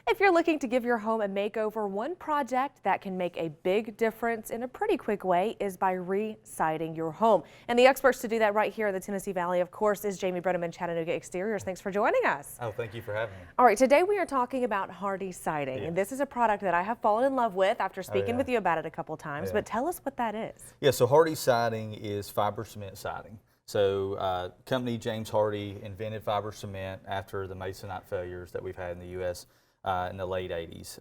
If you're looking to give your home a makeover, one project that can make a big difference in a pretty quick way is by re-siding your home. And the experts to do that right here in the Tennessee Valley, of course, is Jamie Brenneman, Chattanooga Exteriors. Thanks for joining us. Oh, thank you for having me. All right, today we are talking about Hardie Siding, Yeah. and this is a product that I have fallen in love with after speaking yeah. with you about it a couple times, Yeah. but tell us what that is. Yeah, so Hardie siding is fiber cement siding. So company James Hardie invented fiber cement after the Masonite failures that we've had in the U.S. In the late 80s.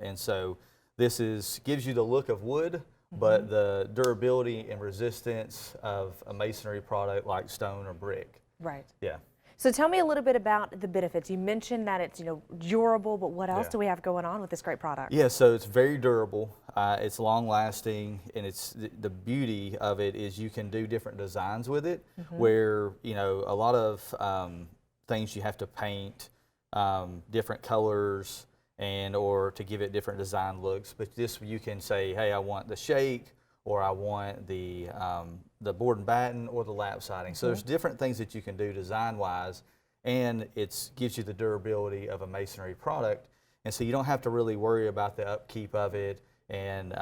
And so this gives you the look of wood, but the durability and resistance of a masonry product like stone or brick. Right. Yeah. So tell me a little bit about the benefits. You mentioned that it's, durable, but what else Yeah. do we have going on with this great product? Yeah, so it's very durable, it's long lasting, and it's the beauty of it is you can do different designs with it, where, a lot of things you have to paint different colors or to give it different design looks, but this you can say, hey, I want the shake, or I want the board and batten or the lap siding. So there's different things that you can do design-wise, and it gives you the durability of a masonry product. And so you don't have to really worry about the upkeep of it. And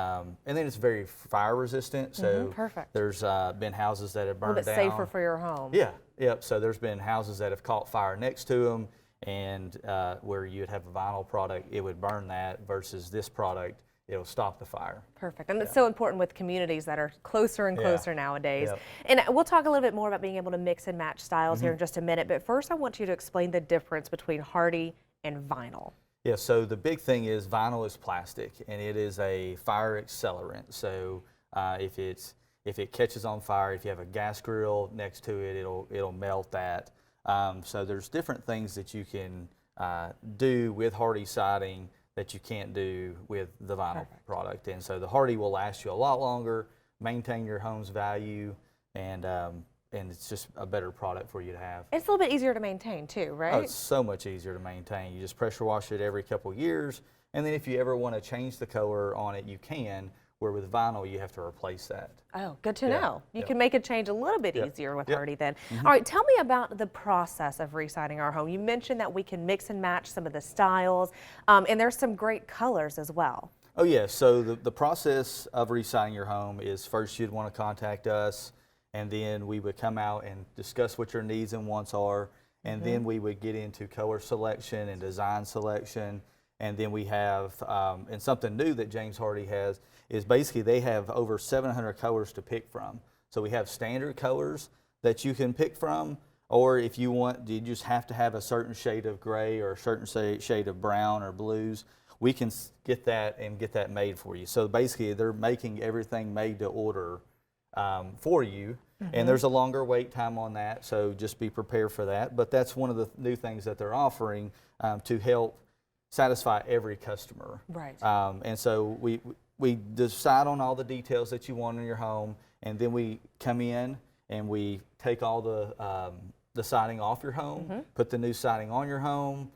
then it's very fire resistant. So Perfect. there's been houses that have A burned little bit down. safer for your home. Yeah, yep. So there's been houses that have caught fire next to them, and where you'd have a vinyl product, it would burn that, versus this product, it'll stop the fire. Perfect. And it's so important with communities that are closer and closer nowadays. Yep. And we'll talk a little bit more about being able to mix and match styles here in just a minute. But first, I want you to explain the difference between Hardie and vinyl. Yeah, so the big thing is vinyl is plastic, and it is a fire accelerant. So if it catches on fire, if you have a gas grill next to it, it'll melt that. So there's different things that you can do with Hardie siding that you can't do with the vinyl product. And so the Hardie will last you a lot longer, maintain your home's value, and it's just a better product for you to have. It's a little bit easier to maintain too, right? Oh, it's so much easier to maintain. You just pressure wash it every couple years, and then if you ever want to change the color on it, you can, where with vinyl, you have to replace that. Oh, good to Yeah, know. You yeah. can make a change a little bit Yep, easier with yep. Hardie then. All right, tell me about the process of re-siding our home. You mentioned that we can mix and match some of the styles, and there's some great colors as well. Oh yeah, so the process of re-siding your home is first you'd want to contact us, and then we would come out and discuss what your needs and wants are, and then we would get into color selection and design selection, and then we have, and something new that James Hardie has is basically they have over 700 colors to pick from. So we have standard colors that you can pick from, or if you want, you just have to have a certain shade of gray or a certain shade of brown or blues, we can get that and get that made for you. So basically they're making everything made to order for you, and there's a longer wait time on that, so just be prepared for that. But that's one of the new things that they're offering to help satisfy every customer. Right. And so we decide on all the details that you want in your home, and then we come in and we take all the siding off your home, put the new siding on your home,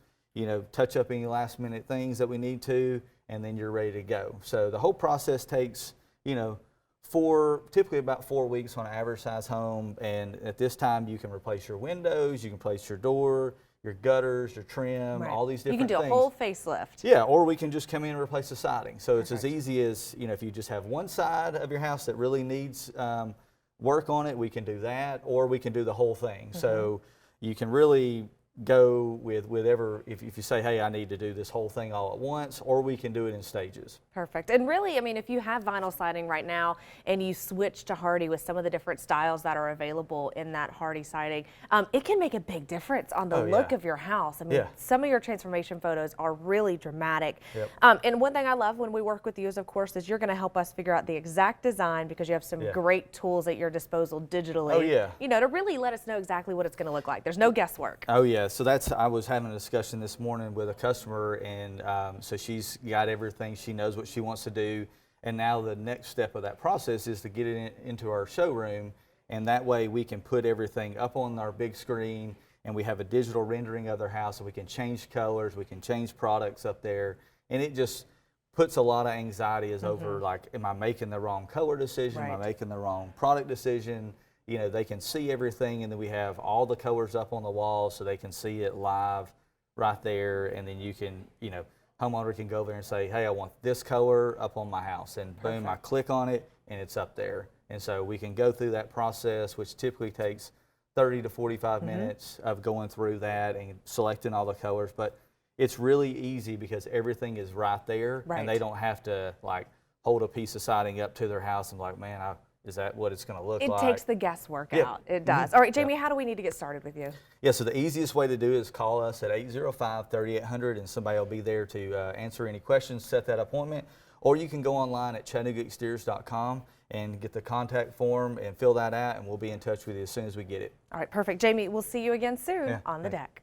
touch up any last minute things that we need to, and then you're ready to go. So the whole process takes, typically about 4 weeks on an average size home, and at this time you can replace your windows, you can replace your door, your gutters, your trim, Right. all these different You can do things. a whole facelift. Yeah, or we can just come in and replace the siding. So it's as easy as, if you just have one side of your house that really needs work on it, we can do that, or we can do the whole thing. So you can really go with whatever, if you say, hey, I need to do this whole thing all at once, or we can do it in stages. Perfect. And really, I mean, if you have vinyl siding right now and you switch to Hardie with some of the different styles that are available in that Hardie siding, it can make a big difference on the look of your house. I mean, some of your transformation photos are really dramatic. Yep. And one thing I love when we work with you is, of course, is you're going to help us figure out the exact design, because you have some great tools at your disposal digitally. Oh, yeah. To really let us know exactly what it's going to look like. There's no guesswork. Oh yeah, so I was having a discussion this morning with a customer, and so she's got everything, she knows what she wants to do, and now the next step of that process is to get it into our showroom, and that way we can put everything up on our big screen, and we have a digital rendering of their house, and we can change colors, we can change products up there, and it just puts a lot of anxiety over, like, am I making the wrong color decision, am I making the wrong product decision? They can see everything, and then we have all the colors up on the wall so they can see it live right there, and then you can, homeowner can go over there and say, hey, I want this color up on my house, and boom, I click on it and it's up there. And so we can go through that process, which typically takes 30 to 45 minutes of going through that and selecting all the colors. But it's really easy because everything is right there, and they don't have to like hold a piece of siding up to their house and be like, man, is that what it's going to look like? It takes the guesswork out. It does. All right, Jamie, how do we need to get started with you? Yeah, so the easiest way to do it is call us at 805-3800, and somebody will be there to answer any questions, set that appointment. Or you can go online at ChattanoogaExteriors.com and get the contact form and fill that out, and we'll be in touch with you as soon as we get it. All right, perfect. Jamie, we'll see you again soon on the deck.